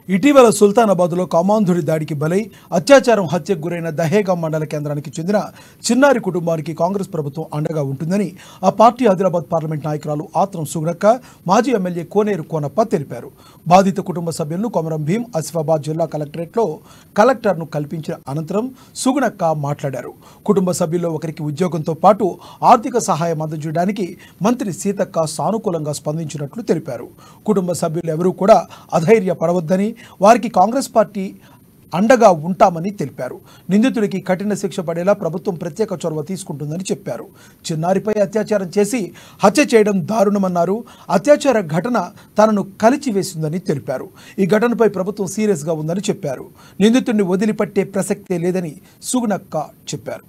ఇటీవల సుల్తానాబాద్లో కామాంధుడి దాడికి బలై అత్యాచారం హత్యకు గురైన దహేగాం మండల కేంద్రానికి చెందిన చిన్నారి కుటుంబానికి కాంగ్రెస్ ప్రభుత్వం అండగా ఉంటుందని ఆ పార్టీ ఆదిలాబాద్ పార్లమెంట్ నాయకురాలు ఆత్రం సుగుణక్క, మాజీ ఎమ్మెల్యే కోనేరు కోనప్ప తెలిపారు. బాధిత కుటుంబ సభ్యులను కొమరం భీం ఆసిఫాబాద్ జిల్లా కలెక్టరేట్లో కలెక్టర్ను కల్పించిన అనంతరం సుగుణక్క మాట్లాడారు. కుటుంబ సభ్యుల్లో ఒకరికి ఉద్యోగంతో పాటు ఆర్థిక సహాయం అందజేయడానికి మంత్రి సీతక్క సానుకూలంగా స్పందించినట్లు తెలిపారు. కుటుంబ సభ్యులు ఎవరూ కూడా అధైర్యపడవద్దని, వారికి కాంగ్రెస్ పార్టీ అండగా ఉంటామని తెలిపారు. నిందితుడికి కఠిన శిక్ష పడేలా ప్రభుత్వం ప్రత్యేక చొరవ తీసుకుంటుందని చెప్పారు. చిన్నారిపై అత్యాచారం చేసి హత్య చేయడం దారుణమన్నారు. అత్యాచార ఘటన తనను కలిచివేసిందని తెలిపారు. ఈ ఘటనపై ప్రభుత్వం సీరియస్గా ఉందని చెప్పారు. నిందితుడిని వదిలిపట్టే ప్రసక్తే లేదని సుగుణక్క చెప్పారు.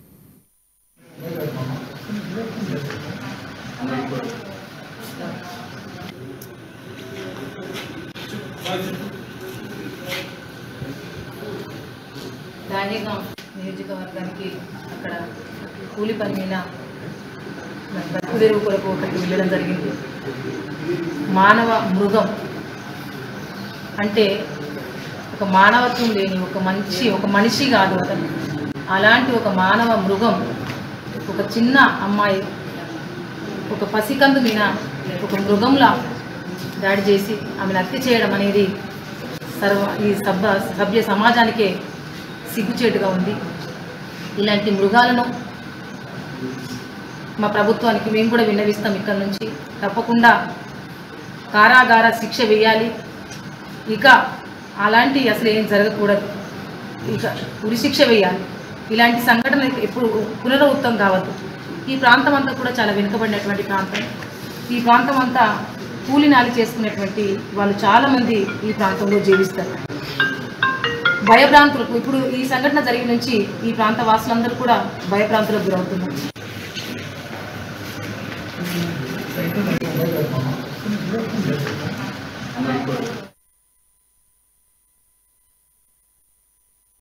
దహేగాం నియోజకవర్గానికి అక్కడ కూలి పని మీద బతుకుదెరువు కొరకు ఒకరికి వెళ్ళడం జరిగింది. మానవ మృగం అంటే ఒక మానవత్వం లేని ఒక మనిషి కాదు అతను. అలాంటి ఒక మానవ మృగం ఒక చిన్న అమ్మాయి ఒక పసికందు మీద ఒక మృగంలా దాడి చేసి ఆమెను హత్య చేయడం అనేది ఈ సభ్య సమాజానికే సిగ్గుచేటుగా ఉంది. ఇలాంటి మృగాలను మా ప్రభుత్వానికి మేము కూడా విన్నవిస్తాం. ఇక్కడ నుంచి తప్పకుండా కారాగార శిక్ష వేయాలి. ఇక అలాంటి అసలు ఏం జరగకూడదు. ఇక ఉరి శిక్ష వేయాలి. ఇలాంటి సంఘటన ఎప్పుడు పునరావృతం కావద్దు. ఈ ప్రాంతం అంతా కూడా చాలా వెనుకబడినటువంటి ప్రాంతం. ఈ ప్రాంతం అంతా కూలి నాలి చేసుకునేటువంటి వాళ్ళు చాలామంది ఈ ప్రాంతంలో జీవిస్తారు. భయభ్రాంతులకు ఇప్పుడు ఈ సంఘటన జరిగిన నుంచి ఈ ప్రాంత వాసులందరూ కూడా భయభ్రాంతులకు గురవుతున్నారు.